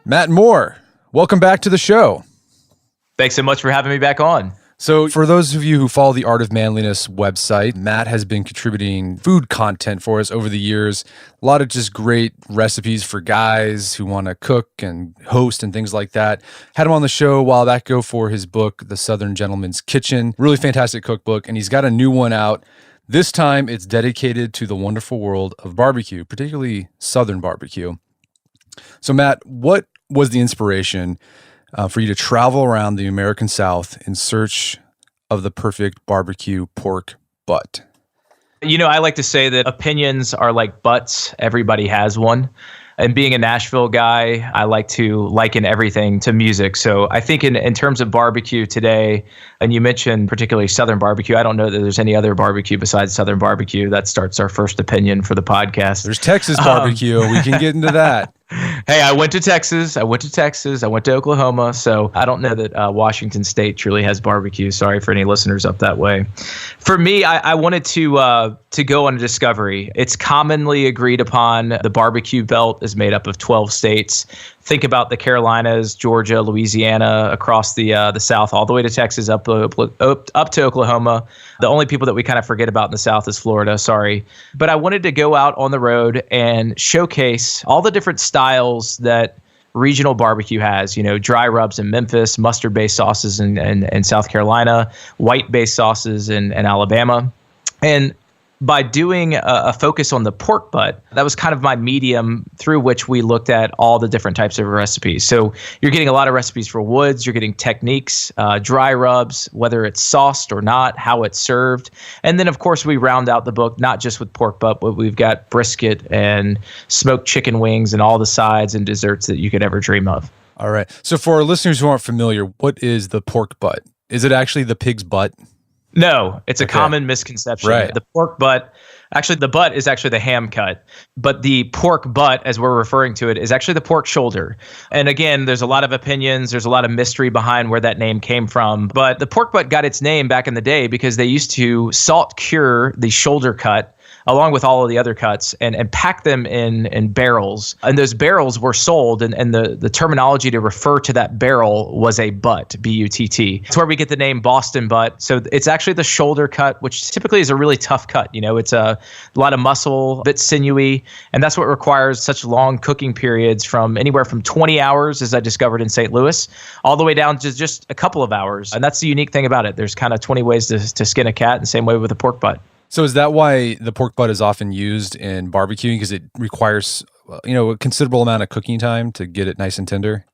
Matt Moore, welcome back to the show. Thanks so much for having me back on. So for those of you who follow the Art of Manliness website, Matt has been contributing food content for us over the years. A lot of just great recipes for guys who want to cook and host and things like that. Had him on the show a while back ago for his book, The Southern Gentleman's Kitchen. Really fantastic cookbook, and he's got a new one out. This time it's dedicated to the wonderful world of barbecue, particularly Southern barbecue. So Matt, what was the inspiration for you to travel around the American South in search of the perfect barbecue pork butt? You know, I like to say that opinions are like butts. Everybody has one. And being a Nashville guy, I like to liken everything to music. So I think in terms of barbecue today, and you mentioned particularly Southern barbecue, I don't know that there's any other barbecue besides Southern barbecue. That starts our first opinion for the podcast. There's Texas barbecue. We can get into that. Hey, I went to Texas. I went to Oklahoma. So I don't know that Washington State truly has barbecue. Sorry for any listeners up that way. For me, I wanted to go on a discovery. It's commonly agreed upon the barbecue belt is made up of 12 states. Think about the Carolinas, Georgia, Louisiana, across the South, all the way to Texas, up to Oklahoma. The only people that we kind of forget about in the South is Florida. Sorry. But I wanted to go out on the road and showcase all the different styles that regional barbecue has, you know, dry rubs in Memphis, mustard-based sauces in South Carolina, white-based sauces in Alabama. And by doing a focus on the pork butt, that was kind of my medium through which we looked at all the different types of recipes. So you're getting a lot of recipes for woods, you're getting techniques, dry rubs, whether it's sauced or not, how it's served. And then, of course, we round out the book not just with pork butt, but we've got brisket and smoked chicken wings and all the sides and desserts that you could ever dream of. All right. So for our listeners who aren't familiar, what is the pork butt? Is it actually the pig's butt? No, it's a common misconception. Right. The pork butt, actually the butt is actually the ham cut, but the pork butt, as we're referring to it, is actually the pork shoulder. And again, there's a lot of opinions. There's a lot of mystery behind where that name came from. But the pork butt got its name back in the day because they used to salt cure the shoulder cut along with all of the other cuts and pack them in barrels. And those barrels were sold, and the terminology to refer to that barrel was a butt, B-U-T-T. It's where we get the name Boston butt. So it's actually the shoulder cut, which typically is a really tough cut. You know, it's a lot of muscle, a bit sinewy, and that's what requires such long cooking periods from anywhere from 20 hours, as I discovered in St. Louis, all the way down to just a couple of hours. And that's the unique thing about it. There's kind of 20 ways to skin a cat, and same way with a pork butt. So is that why the pork butt is often used in barbecuing? Because it requires, a considerable amount of cooking time to get it nice and tender?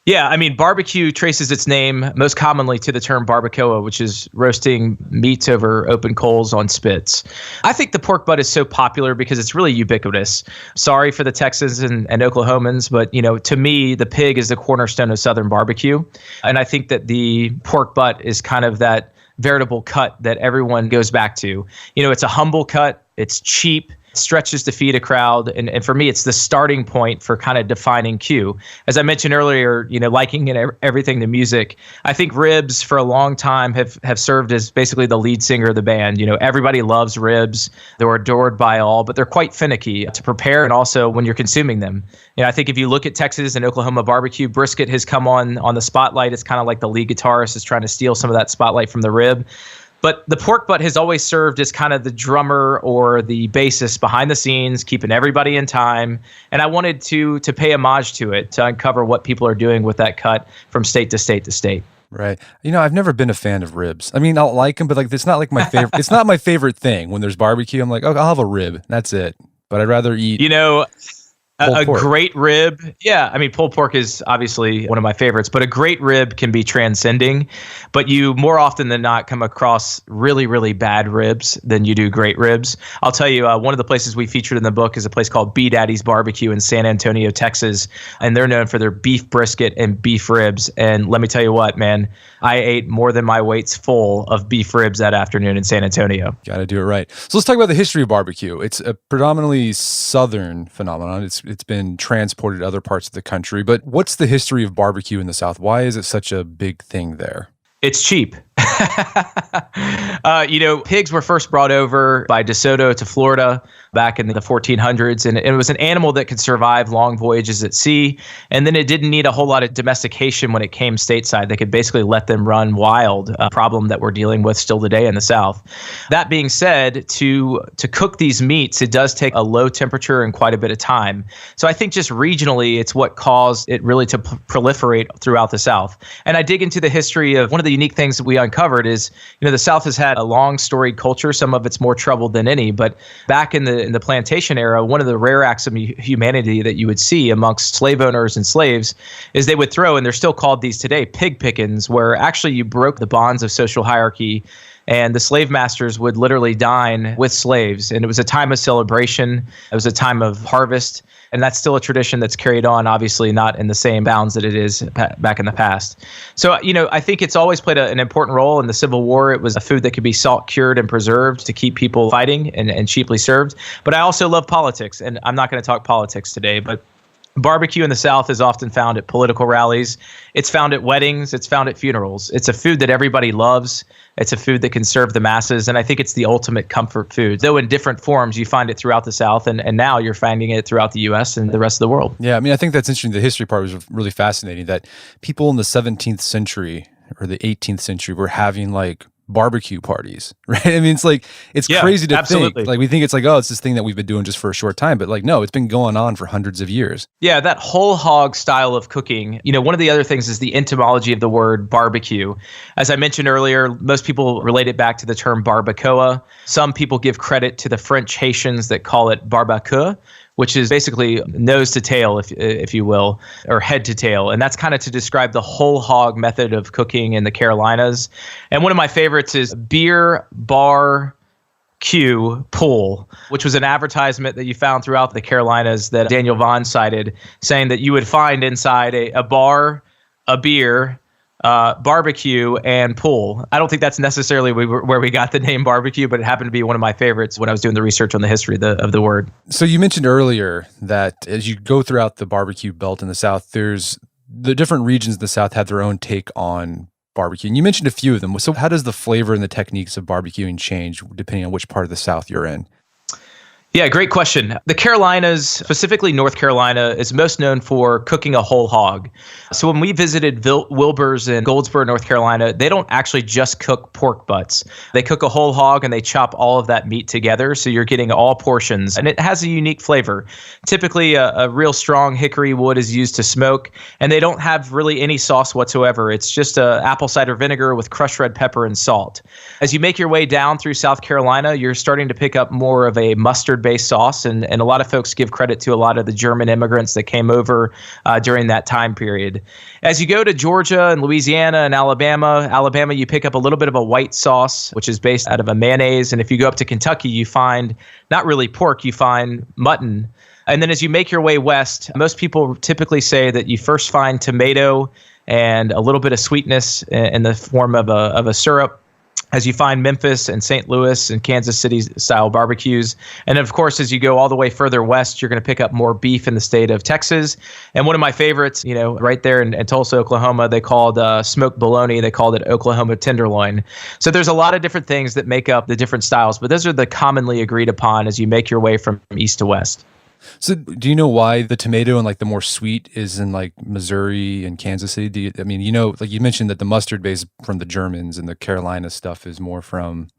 Yeah, I mean, barbecue traces its name most commonly to the term barbacoa, which is roasting meats over open coals on spits. I think the pork butt is so popular because it's really ubiquitous. Sorry for the Texans and Oklahomans, but, to me, the pig is the cornerstone of Southern barbecue. And I think that the pork butt is kind of that veritable cut that everyone goes back to. It's a humble cut. It's cheap. Stretches to feed a crowd. And for me, it's the starting point for kind of defining Q. As I mentioned earlier, liking everything to music. I think ribs for a long time have served as basically the lead singer of the band. Everybody loves ribs. They're adored by all, but they're quite finicky to prepare and also when you're consuming them. I think if you look at Texas and Oklahoma barbecue, brisket has come on the spotlight. It's kind of like the lead guitarist is trying to steal some of that spotlight from the rib. But the pork butt has always served as kind of the drummer or the bassist behind the scenes, keeping everybody in time. And I wanted to pay homage to it, to uncover what people are doing with that cut from state to state to state. Right. I've never been a fan of ribs. I mean, I'll like them, but it's not like my favorite. It's not my favorite thing. When there's barbecue, I'm like, oh, I'll have a rib. That's it. But I'd rather eat. A great rib. Yeah. I mean, pulled pork is obviously one of my favorites, but a great rib can be transcending. But you more often than not come across really, really bad ribs than you do great ribs. I'll tell you, one of the places we featured in the book is a place called B Daddy's Barbecue in San Antonio, Texas. And they're known for their beef brisket and beef ribs. And let me tell you what, man, I ate more than my weight's full of beef ribs that afternoon in San Antonio. Got to do it right. So let's talk about the history of barbecue. It's a predominantly Southern phenomenon. It's been transported to other parts of the country. But what's the history of barbecue in the South? Why is it such a big thing there? It's cheap. Pigs were first brought over by DeSoto to Florida back in the 1400s. And it was an animal that could survive long voyages at sea. And then it didn't need a whole lot of domestication when it came stateside. They could basically let them run wild, a problem that we're dealing with still today in the South. That being said, to cook these meats, it does take a low temperature and quite a bit of time. So I think just regionally, it's what caused it really to proliferate throughout the South. And I dig into the history of one of the unique things that we uncovered is, the South has had a long storied culture. Some of it's more troubled than any, but back in the plantation era, one of the rare acts of humanity that you would see amongst slave owners and slaves is they would throw, and they're still called these today, pig pickings, where actually you broke the bonds of social hierarchy. And the slave masters would literally dine with slaves. And it was a time of celebration. It was a time of harvest. And that's still a tradition that's carried on, obviously not in the same bounds that it is back in the past. So, I think it's always played an important role in the Civil War. It was a food that could be salt cured and preserved to keep people fighting and cheaply served. But I also love politics. And I'm not going to talk politics today, but barbecue in the South is often found at political rallies. It's found at weddings. It's found at funerals. It's a food that everybody loves. It's a food that can serve the masses. And I think it's the ultimate comfort food. Though in different forms, you find it throughout the South. And now you're finding it throughout the U.S. and the rest of the world. Yeah, I think that's interesting. The history part was really fascinating, that people in the 17th century or the 18th century were having barbecue parties, right? It's crazy to absolutely think. We think it's it's this thing that we've been doing just for a short time, but no, it's been going on for hundreds of years. Yeah, that whole hog style of cooking. One of the other things is the etymology of the word barbecue. As I mentioned earlier, most people relate it back to the term barbacoa. Some people give credit to the French Haitians that call it barbecue, which is basically nose to tail, if you will, or head to tail. And that's kind of to describe the whole hog method of cooking in the Carolinas. And one of my favorites is beer bar Q pool, which was an advertisement that you found throughout the Carolinas that Daniel Vaughn cited, saying that you would find inside a bar, a beer, barbecue, and pool. I don't think that's necessarily where we got the name barbecue, but it happened to be one of my favorites when I was doing the research on the history of the word. So you mentioned earlier that as you go throughout the barbecue belt in the South, there's the different regions in the South have their own take on barbecue. And you mentioned a few of them. So how does the flavor and the techniques of barbecuing change depending on which part of the South you're in? Yeah, great question. The Carolinas, specifically North Carolina, is most known for cooking a whole hog. So when we visited Wilbur's in Goldsboro, North Carolina, they don't actually just cook pork butts. They cook a whole hog and they chop all of that meat together. So you're getting all portions and it has a unique flavor. Typically, a real strong hickory wood is used to smoke, and they don't have really any sauce whatsoever. It's just apple cider vinegar with crushed red pepper and salt. As you make your way down through South Carolina, you're starting to pick up more of a mustard-based sauce, and a lot of folks give credit to a lot of the German immigrants that came over during that time period. As you go to Georgia and Louisiana and Alabama, you pick up a little bit of a white sauce, which is based out of a mayonnaise. And if you go up to Kentucky, you find not really pork, you find mutton. And then as you make your way west, most people typically say that you first find tomato and a little bit of sweetness in the form of a syrup, as you find Memphis and St. Louis and Kansas City style barbecues. And of course, as you go all the way further west, you're going to pick up more beef in the state of Texas. And one of my favorites, right there in Tulsa, Oklahoma, they called smoked bologna. They called it Oklahoma tenderloin. So there's a lot of different things that make up the different styles, but those are the commonly agreed upon as you make your way from east to west. So do you know why the tomato and the more sweet is in Missouri and Kansas City? You mentioned that the mustard base from the Germans and the Carolina stuff is more from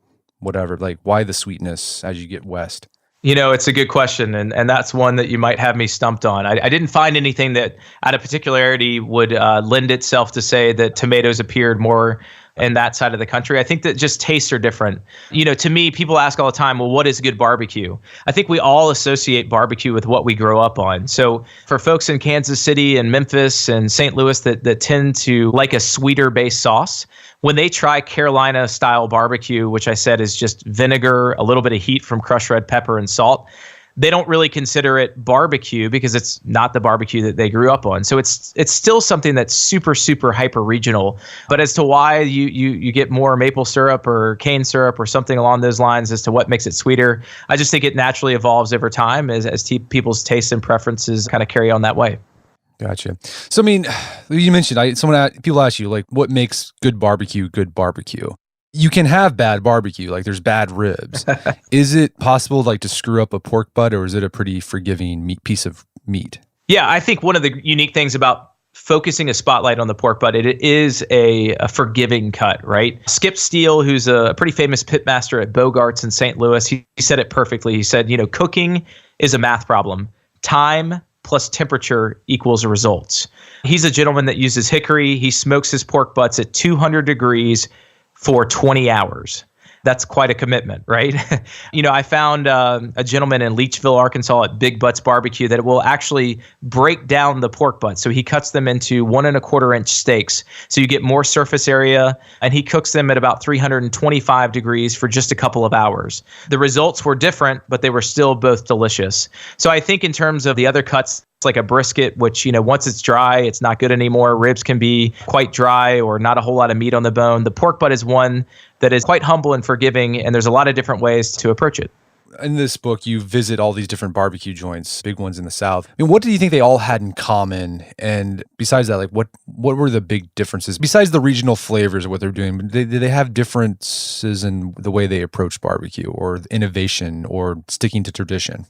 whatever, why the sweetness as you get west? It's a good question, and that's one that you might have me stumped on. I didn't find anything that out of particularity would lend itself to say that tomatoes appeared more in that side of the country. I think that just tastes are different. To me, people ask all the time, well, what is good barbecue? I think we all associate barbecue with what we grow up on. So for folks in Kansas City and Memphis and St. Louis that tend to like a sweeter based sauce, when they try Carolina style barbecue, which I said is just vinegar, a little bit of heat from crushed red pepper and salt, they don't really consider it barbecue because it's not the barbecue that they grew up on. So it's still something that's super, super hyper regional. But as to why you get more maple syrup or cane syrup or something along those lines as to what makes it sweeter, I just think it naturally evolves over time as people's tastes and preferences kind of carry on that way. Gotcha. So, you mentioned, people ask you, what makes good barbecue good barbecue? You can have bad barbecue, like there's bad ribs. Is it possible like to screw up a pork butt, or is it a pretty forgiving piece of meat? Yeah, I think one of the unique things about focusing a spotlight on the pork butt, it is a forgiving cut, right? Skip Steele, who's a pretty famous pitmaster at Bogart's in St. Louis, he said it perfectly. He said, cooking is a math problem. Time plus temperature equals results. He's a gentleman that uses hickory. He smokes his pork butts at 200 degrees for 20 hours. That's quite a commitment, right? I found a gentleman in Leachville, Arkansas at Big Butts Barbecue that will actually break down the pork butt. So he cuts them into 1 1/4 inch steaks. So you get more surface area, and he cooks them at about 325 degrees for just a couple of hours. The results were different, but they were still both delicious. So I think in terms of the other cuts, it's like a brisket, which, once it's dry, it's not good anymore. Ribs can be quite dry or not a whole lot of meat on the bone. The pork butt is one that is quite humble and forgiving, and there's a lot of different ways to approach it. In this book, you visit all these different barbecue joints, big ones in the South. I mean, what do you think they all had in common? And besides that, like what were the big differences? Besides the regional flavors of what they're doing, did they have differences in the way they approach barbecue or innovation or sticking to tradition?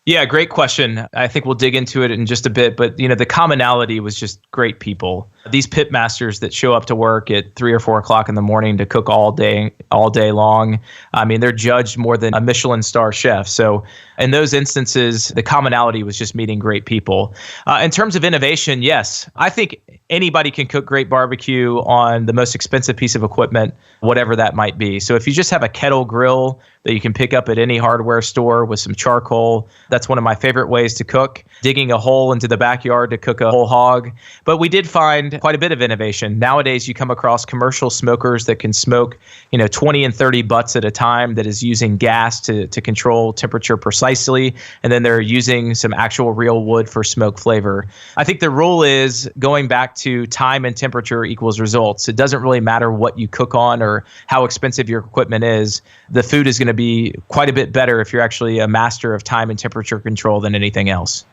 Yeah, great question. I think we'll dig into it in just a bit, but the commonality was just great people. These pitmasters that show up to work at 3 or 4 o'clock in the morning to cook all day long. I mean, they're judged more than a Michelin star chef. So in those instances, the commonality was just meeting great people. In terms of innovation, yes, I think anybody can cook great barbecue on the most expensive piece of equipment, whatever that might be. So if you just have a kettle grill that you can pick up at any hardware store with some charcoal, that's one of my favorite ways to cook. Digging a hole into the backyard to cook a whole hog. But we did find quite a bit of innovation. Nowadays, you come across commercial smokers that can smoke, 20 and 30 butts at a time, that is using gas to control temperature precisely. And then they're using some actual real wood for smoke flavor. I think the rule is going back to time and temperature equals results. It doesn't really matter what you cook on or how expensive your equipment is. The food is going to be quite a bit better if you're actually a master of time and temperature control than anything else.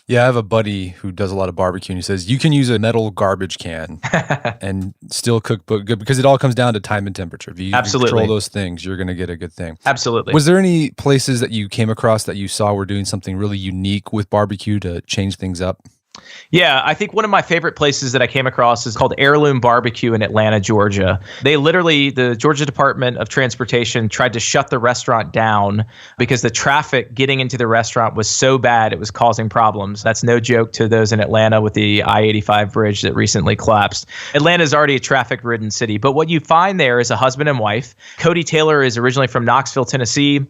Yeah, I have a buddy who does a lot of barbecue, and he says you can use a metal garbage can and still cook good, because it all comes down to time and temperature. If you control those things, you're going to get a good thing. Absolutely. Was there any places that you came across that you saw were doing something really unique with barbecue to change things up? Yeah, I think one of my favorite places that I came across is called Heirloom Barbecue in Atlanta, Georgia. The Georgia Department of Transportation tried to shut the restaurant down because the traffic getting into the restaurant was so bad it was causing problems. That's no joke to those in Atlanta with the I-85 bridge that recently collapsed. Atlanta is already a traffic-ridden city, but what you find there is a husband and wife. Cody Taylor is originally from Knoxville, Tennessee.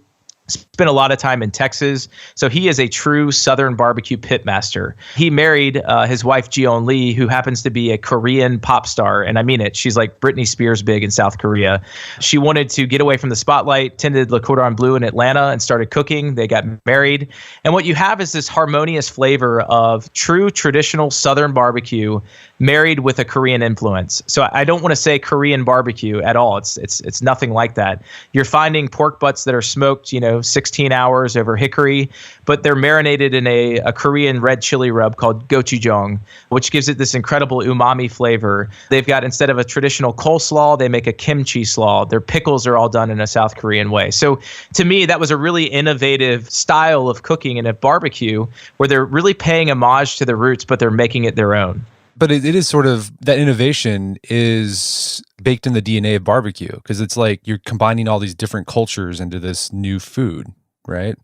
Spent a lot of time in Texas. So he is a true Southern barbecue pitmaster. He married his wife, Jeon Lee, who happens to be a Korean pop star. And I mean it. She's like Britney Spears big in South Korea. She wanted to get away from the spotlight, attended Le Cordon Bleu in Atlanta and started cooking. They got married. And what you have is this harmonious flavor of true traditional Southern barbecue married with a Korean influence. So I don't want to say Korean barbecue at all. It's nothing like that. You're finding pork butts that are smoked, 16 hours over hickory, but they're marinated in a Korean red chili rub called gochujang, which gives it this incredible umami flavor. They've got, instead of a traditional coleslaw, they make a kimchi slaw. Their pickles are all done in a South Korean way. So to me, that was a really innovative style of cooking and of barbecue where they're really paying homage to the roots, but they're making it their own. But it is sort of, that innovation is baked in the DNA of barbecue, because it's like you're combining all these different cultures into this new food, right?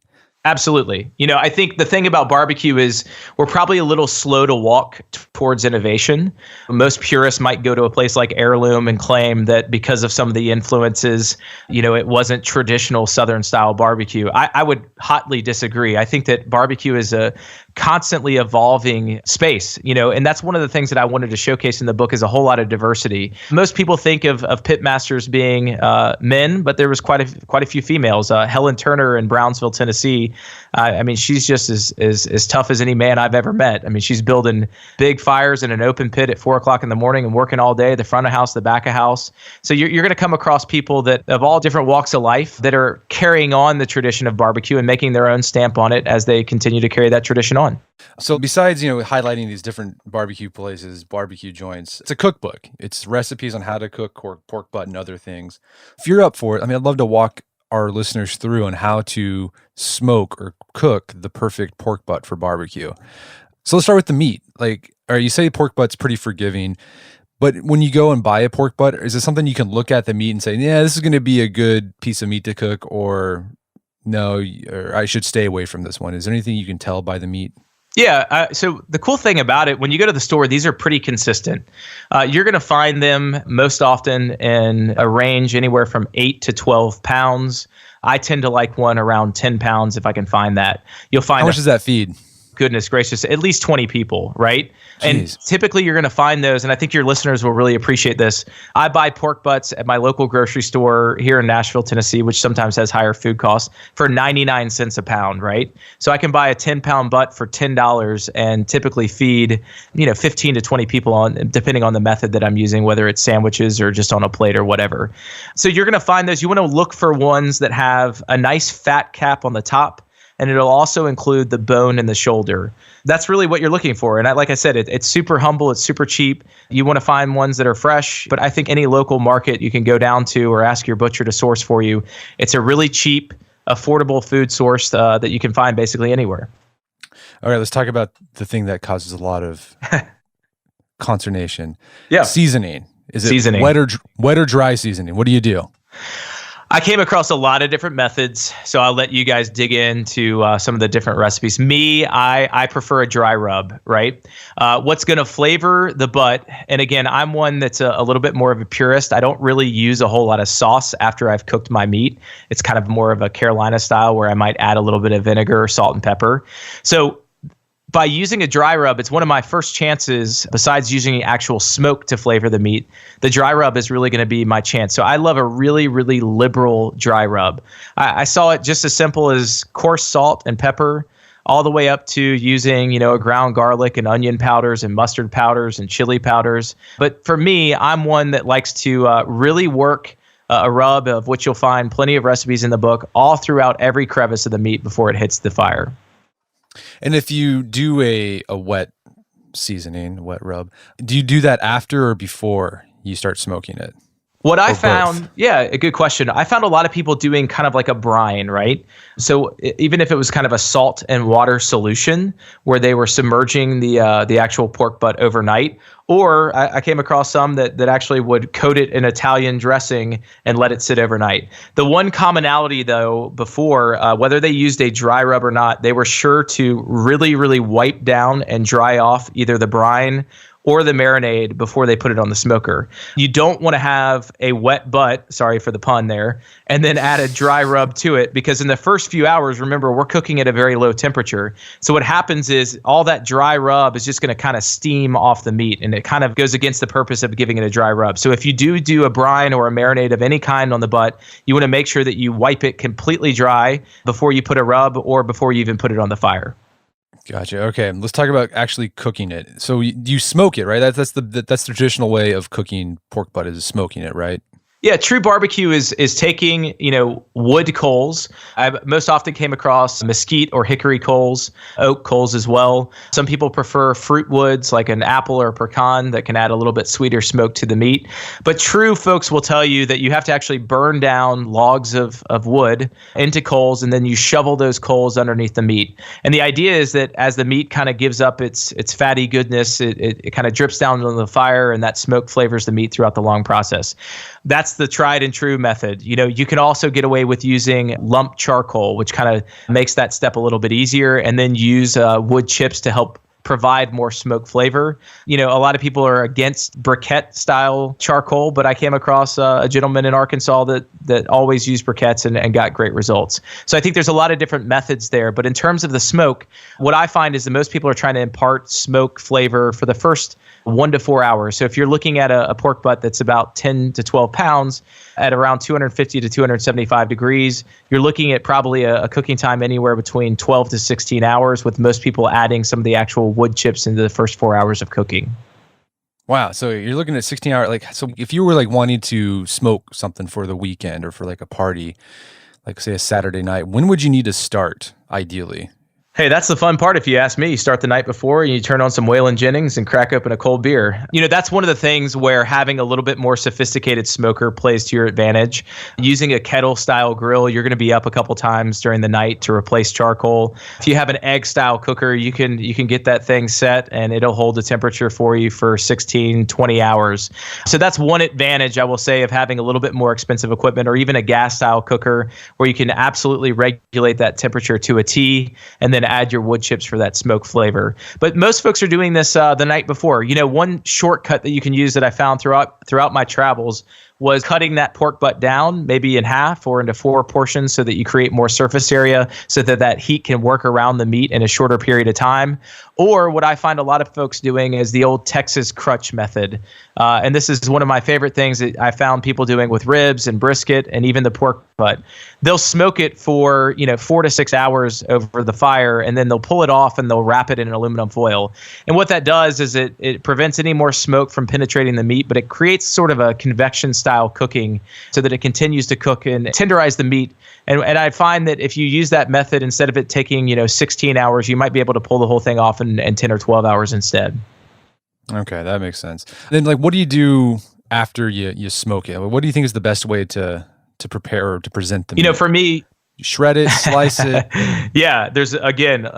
Absolutely. I think the thing about barbecue is we're probably a little slow to walk towards innovation. Most purists might go to a place like Heirloom and claim that because of some of the influences, it wasn't traditional Southern style barbecue. I would hotly disagree. I think that barbecue is a constantly evolving space, and that's one of the things that I wanted to showcase in the book is a whole lot of diversity. Most people think of pitmasters being men, but there was quite a few females. Helen Turner in Brownsville, Tennessee. She's just as tough as any man I've ever met. She's building big fires in an open pit at 4 o'clock in the morning and working all day, the front of house, the back of house. So you're going to come across people that of all different walks of life that are carrying on the tradition of barbecue and making their own stamp on it as they continue to carry that tradition on. on. So besides, highlighting these different barbecue places, barbecue joints, it's a cookbook. It's recipes on how to cook pork butt and other things. If you're up for it, I'd love to walk our listeners through on how to smoke or cook the perfect pork butt for barbecue. So let's start with the meat. You say pork butt's pretty forgiving, but when you go and buy a pork butt, is it something you can look at the meat and say, yeah, this is going to be a good piece of meat to cook, or no, or I should stay away from this one? Is there anything you can tell by the meat? Yeah. So the cool thing about it, when you go to the store, these are pretty consistent. You're going to find them most often in a range anywhere from 8 to 12 pounds. I tend to like one around 10 pounds if I can find that. You'll find How much does that feed? Goodness gracious, at least 20 people, right? Jeez. And typically you're going to find those, and I think your listeners will really appreciate this. I buy pork butts at my local grocery store here in Nashville, Tennessee, which sometimes has higher food costs, for 99 cents a pound, right? So I can buy a 10-pound butt for $10 and typically feed, 15 to 20 people depending on the method that I'm using, whether it's sandwiches or just on a plate or whatever. So you're going to find those. You want to look for ones that have a nice fat cap on the top, and it'll also include the bone and the shoulder. That's really what you're looking for. And like I said, it's super humble. It's super cheap. You want to find ones that are fresh, but I think any local market you can go down to or ask your butcher to source for you. It's a really cheap, affordable food source that you can find basically anywhere. All right, let's talk about the thing that causes a lot of consternation. Yeah. Seasoning. Is it seasoning. wet or dry seasoning? What do you do? I came across a lot of different methods, so I'll let you guys dig into some of the different recipes. I prefer a dry rub, right? What's going to flavor the butt, and again, I'm one that's a little bit more of a purist. I don't really use a whole lot of sauce after I've cooked my meat. It's kind of more of a Carolina style where I might add a little bit of vinegar, salt, and pepper. So by using a dry rub, it's one of my first chances, besides using actual smoke to flavor the meat. The dry rub is really going to be my chance. So I love a really, really liberal dry rub. I saw it just as simple as coarse salt and pepper, all the way up to using, a ground garlic and onion powders and mustard powders and chili powders. But for me, I'm one that likes to really work a rub, of which you'll find plenty of recipes in the book, all throughout every crevice of the meat before it hits the fire. And if you do a wet seasoning, wet rub, do you do that after or before you start smoking it? What I found, a good question. I found a lot of people doing kind of like a brine, right? So even if it was kind of a salt and water solution where they were submerging the actual pork butt overnight, or I came across some that actually would coat it in Italian dressing and let it sit overnight. The one commonality, though, before, whether they used a dry rub or not, they were sure to really, really wipe down and dry off either the brine or the marinade before they put it on the smoker. You don't want to have a wet butt, sorry for the pun there, and then add a dry rub to it, because in the first few hours, remember, we're cooking at a very low temperature. So what happens is all that dry rub is just going to kind of steam off the meat, and it kind of goes against the purpose of giving it a dry rub. So if you do a brine or a marinade of any kind on the butt, you want to make sure that you wipe it completely dry before you put a rub or before you even put it on the fire. Gotcha. Okay, let's talk about actually cooking it. So you smoke it, right? That's the traditional way of cooking pork butt, is smoking it, right? Yeah, true barbecue is taking, wood coals. I most often came across mesquite or hickory coals, oak coals as well. Some people prefer fruit woods like an apple or a pecan that can add a little bit sweeter smoke to the meat. But true folks will tell you that you have to actually burn down logs of wood into coals, and then you shovel those coals underneath the meat. And the idea is that as the meat kind of gives up its fatty goodness, it kind of drips down on the fire, and that smoke flavors the meat throughout the long process. That's the tried and true method. You can also get away with using lump charcoal, which kind of makes that step a little bit easier, and then use wood chips to help provide more smoke flavor. A lot of people are against briquette style charcoal, but I came across a gentleman in Arkansas that always used briquettes and got great results. So I think there's a lot of different methods there. But in terms of the smoke, what I find is that most people are trying to impart smoke flavor for the first 1 to 4 hours. So if you're looking at a pork butt that's about 10 to 12 pounds at around 250 to 275 degrees, you're looking at probably a cooking time anywhere between 12 to 16 hours, with most people adding some of the actual wood chips into the first 4 hours of cooking. Wow. So you're looking at 16 hours. So if you were wanting to smoke something for the weekend or for a party, say a Saturday night, when would you need to start ideally? Hey, that's the fun part if you ask me. You start the night before and you turn on some Waylon Jennings and crack open a cold beer. That's one of the things where having a little bit more sophisticated smoker plays to your advantage. Using a kettle-style grill, you're going to be up a couple times during the night to replace charcoal. If you have an egg-style cooker, you can get that thing set and it'll hold the temperature for you for 16, 20 hours. So that's one advantage, I will say, of having a little bit more expensive equipment, or even a gas-style cooker where you can absolutely regulate that temperature to a T and then add your wood chips for that smoke flavor. But most folks are doing this the night before. One shortcut that you can use that I found throughout my travels was cutting that pork butt down, maybe in half or into 4 portions, so that you create more surface area so that heat can work around the meat in a shorter period of time. Or what I find a lot of folks doing is the old Texas crutch method. And this is one of my favorite things that I found people doing with ribs and brisket and even the pork butt. They'll smoke it for 4 to 6 hours over the fire, and then they'll pull it off and they'll wrap it in aluminum foil. And what that does is it prevents any more smoke from penetrating the meat, but it creates sort of a convection style cooking so that it continues to cook and tenderize the meat. And I find that if you use that method, instead of it taking 16 hours, you might be able to pull the whole thing off in 10 or 12 hours instead. Okay, that makes sense. Then, what do you do after you smoke it? What do you think is the best way to prepare or to present the meat? For me, you shred it, slice it. Yeah, there's again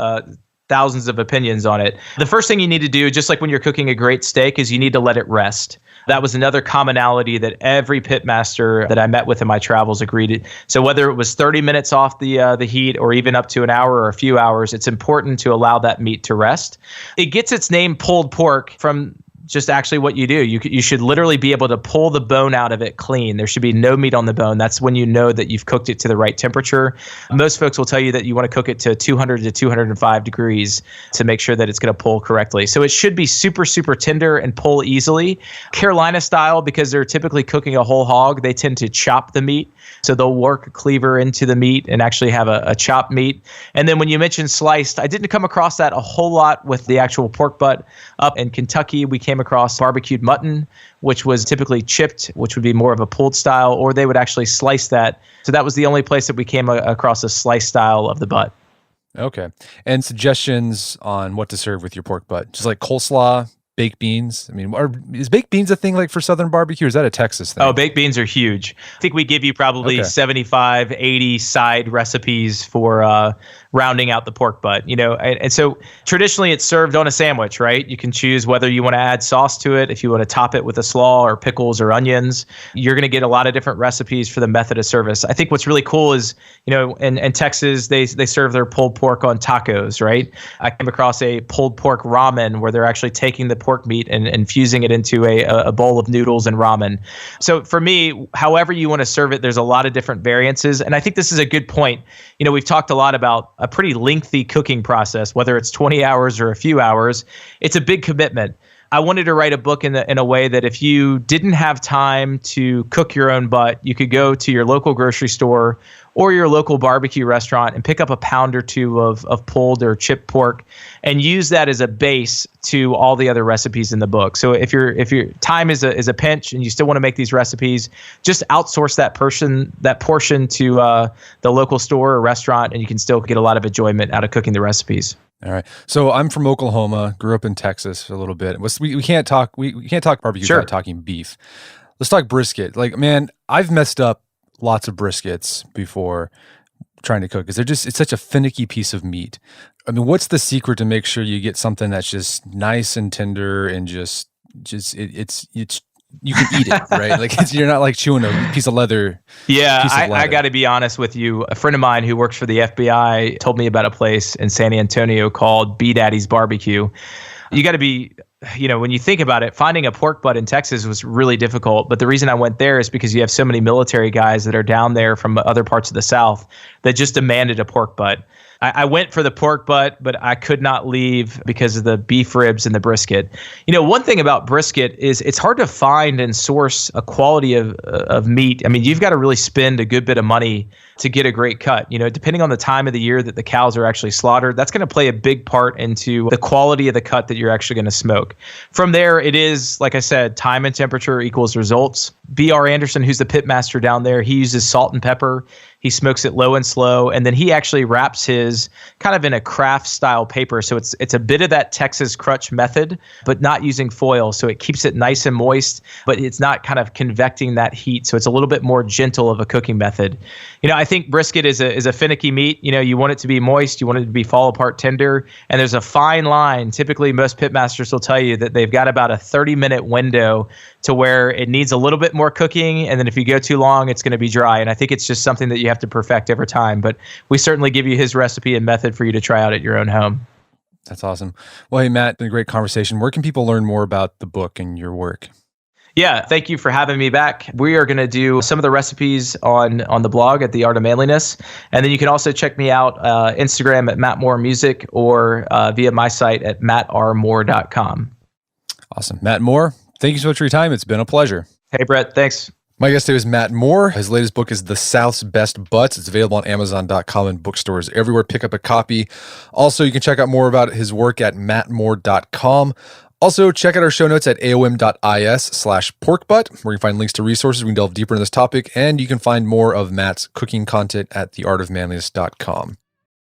thousands of opinions on it. The first thing you need to do, just like when you're cooking a great steak, is you need to let it rest. That was another commonality that every pitmaster that I met with in my travels agreed. So whether it was 30 minutes off the heat or even up to an hour or a few hours, it's important to allow that meat to rest. It gets its name pulled pork from just actually what you do. You should literally be able to pull the bone out of it clean. There should be no meat on the bone. That's when you know that you've cooked it to the right temperature. Most folks will tell you that you want to cook it to 200 to 205 degrees to make sure that it's going to pull correctly. So it should be super, super tender and pull easily. Carolina style, because they're typically cooking a whole hog, they tend to chop the meat. So they'll work a cleaver into the meat and actually have a chopped meat. And then when you mentioned sliced, I didn't come across that a whole lot with the actual pork butt. Up in Kentucky, we came across barbecued mutton, which was typically chipped, which would be more of a pulled style, or they would actually slice that. So that was the only place that we came across a slice style of the butt. Okay. And suggestions on what to serve with your pork butt? Just like coleslaw, baked beans? I mean, is baked beans a thing like for Southern barbecue, or is that a Texas thing? Oh, baked beans are huge. I think we give you probably 75, 80 side recipes for rounding out the pork butt, and so traditionally it's served on a sandwich, right? You can choose whether you want to add sauce to it, if you want to top it with a slaw or pickles or onions. You're going to get a lot of different recipes for the method of service. I think what's really cool is, in Texas, they serve their pulled pork on tacos, right? I came across a pulled pork ramen where they're actually taking the pork meat and infusing it into a bowl of noodles and ramen. So for me, however you want to serve it, there's a lot of different variances. And I think this is a good point. We've talked a lot about a pretty lengthy cooking process, whether it's 20 hours or a few hours. It's a big commitment. I wanted to write a book in a way that if you didn't have time to cook your own butt, you could go to your local grocery store or your local barbecue restaurant and pick up a pound or two of pulled or chipped pork and use that as a base to all the other recipes in the book. So if your time is a pinch and you still want to make these recipes, just outsource that portion to the local store or restaurant, and you can still get a lot of enjoyment out of cooking the recipes. All right. So I'm from Oklahoma, grew up in Texas for a little bit. We can't talk barbecue without talking beef. Let's talk brisket. Man, I've messed up lots of briskets before trying to cook because it's such a finicky piece of meat. I mean, what's the secret to make sure you get something that's just nice and tender and just it's you can eat it, right? You're not like chewing a piece of leather. Yeah, I got to be honest with you. A friend of mine who works for the FBI told me about a place in San Antonio called B Daddy's Barbecue. You got to be, when you think about it, finding a pork butt in Texas was really difficult. But the reason I went there is because you have so many military guys that are down there from other parts of the South that just demanded a pork butt. I went for the pork butt, but I could not leave because of the beef ribs and the brisket. One thing about brisket is it's hard to find and source a quality of meat. I mean, you've got to really spend a good bit of money to get a great cut. Depending on the time of the year that the cows are actually slaughtered, that's going to play a big part into the quality of the cut that you're actually going to smoke. From there, it is, like I said, time and temperature equals results. B.R. Anderson, who's the pitmaster down there, he uses salt and pepper. He smokes it low and slow, and then he actually wraps his kind of in a craft style paper. So it's a bit of that Texas Crutch method, but not using foil. So it keeps it nice and moist, but it's not kind of convecting that heat. So it's a little bit more gentle of a cooking method. I think brisket is a finicky meat. You want it to be moist, you want it to be fall apart tender, and there's a fine line. Typically, most pitmasters will tell you that they've got about a 30-minute window to where it needs a little bit more cooking, and then if you go too long, it's going to be dry. And I think it's just something that you have to perfect over time. But we certainly give you his recipe and method for you to try out at your own home. That's awesome. Well, hey, Matt, been a great conversation. Where can people learn more about the book and your work? Yeah, thank you for having me back. We are going to do some of the recipes on the blog at The Art of Manliness. And then you can also check me out Instagram at Matt Moore Music or via my site at mattrmoore.com. Awesome. Matt Moore, thank you so much for your time. It's been a pleasure. Hey, Brett. Thanks. My guest today was Matt Moore. His latest book is The South's Best Butts. It's available on Amazon.com and bookstores everywhere. Pick up a copy. Also, you can check out more about his work at mattmoore.com. Also, check out our show notes at aom.is/porkbutt, where you can find links to resources. We can delve deeper into this topic, and you can find more of Matt's cooking content at theartofmanliness.com.